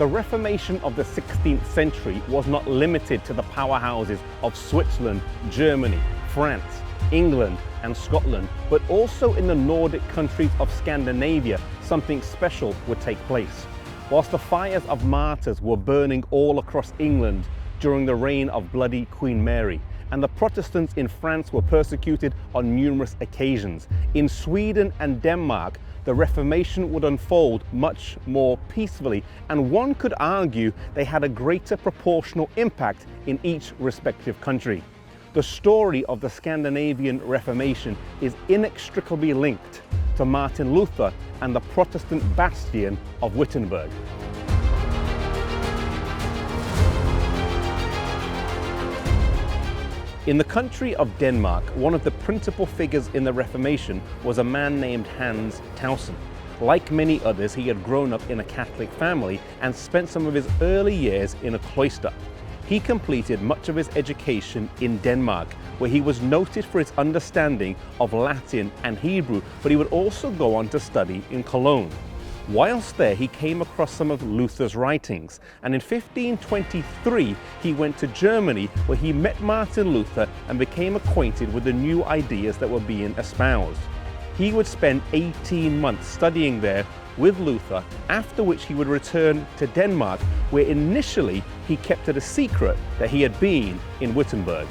The Reformation of the 16th century was not limited to the powerhouses of Switzerland, Germany, France, England and Scotland, but also in the Nordic countries of Scandinavia, something special would take place. Whilst the fires of martyrs were burning all across England during the reign of bloody Queen Mary, and the Protestants in France were persecuted on numerous occasions, in Sweden and Denmark, the Reformation would unfold much more peacefully, and one could argue they had a greater proportional impact in each respective country. The story of the Scandinavian Reformation is inextricably linked to Martin Luther and the Protestant bastion of Wittenberg. In the country of Denmark, one of the principal figures in the Reformation was a man named Hans Tausen. Like many others, he had grown up in a Catholic family and spent some of his early years in a cloister. He completed much of his education in Denmark, where he was noted for his understanding of Latin and Hebrew, but he would also go on to study in Cologne. Whilst there, he came across some of Luther's writings, and in 1523 he went to Germany, where he met Martin Luther and became acquainted with the new ideas that were being espoused. He would spend 18 months studying there with Luther, after which he would return to Denmark, where initially he kept it a secret that he had been in Wittenberg.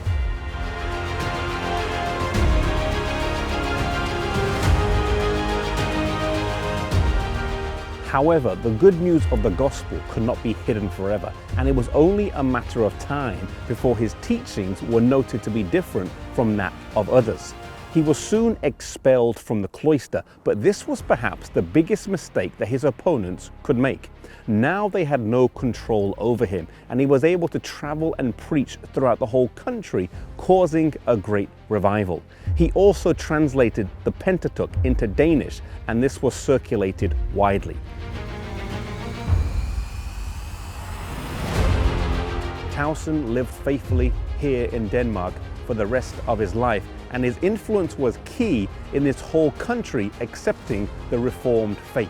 However, the good news of the gospel could not be hidden forever, and it was only a matter of time before his teachings were noted to be different from that of others. He was soon expelled from the cloister, but this was perhaps the biggest mistake that his opponents could make. Now they had no control over him, and he was able to travel and preach throughout the whole country, causing a great revival. He also translated the Pentateuch into Danish, and this was circulated widely. Tausen lived faithfully here in Denmark for the rest of his life, and his influence was key in this whole country accepting the Reformed faith.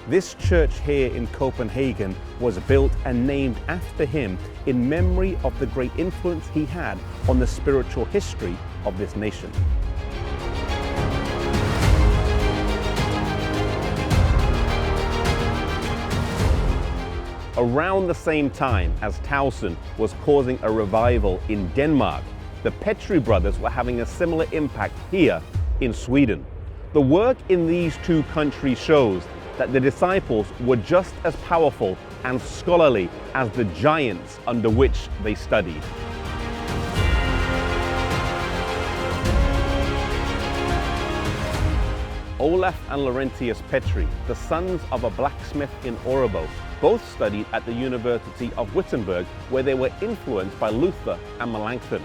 This church here in Copenhagen was built and named after him in memory of the great influence he had on the spiritual history of this nation. Around the same time as Tausen was causing a revival in Denmark, the Petri brothers were having a similar impact here in Sweden. The work in these two countries shows that the disciples were just as powerful and scholarly as the giants under which they studied. Olaf and Laurentius Petri, the sons of a blacksmith in Årebo, both studied at the University of Wittenberg, where they were influenced by Luther and Melanchthon.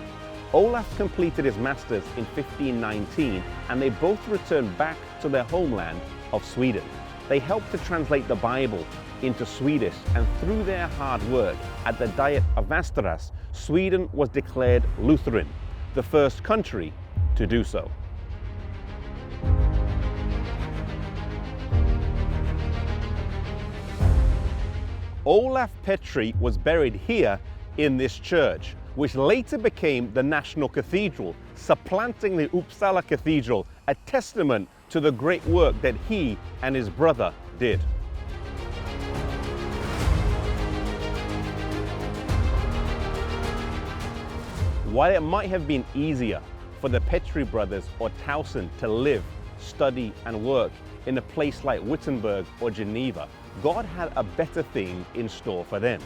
Olaf completed his masters in 1519, and they both returned back to their homeland of Sweden. They helped to translate the Bible into Swedish, and through their hard work at the Diet of Västerås, Sweden was declared Lutheran, the first country to do so. Olaf Petri was buried here in this church, which later became the National Cathedral, supplanting the Uppsala Cathedral, a testament to the great work that he and his brother did. While it might have been easier for the Petri brothers or Tausen to live, study and work in a place like Wittenberg or Geneva, God had a better thing in store for them.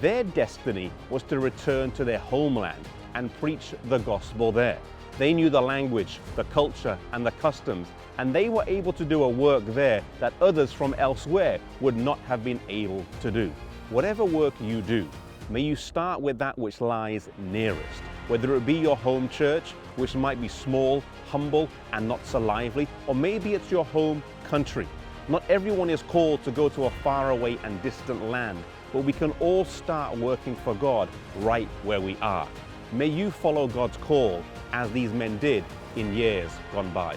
Their destiny was to return to their homeland and preach the gospel there. They knew the language, the culture and the customs, and they were able to do a work there that others from elsewhere would not have been able to do. Whatever work you do, may you start with that which lies nearest, whether it be your home church, which might be small, humble and not so lively, or maybe it's your home country. Not everyone is called to go to a faraway and distant land, but we can all start working for God right where we are. May you follow God's call as these men did in years gone by.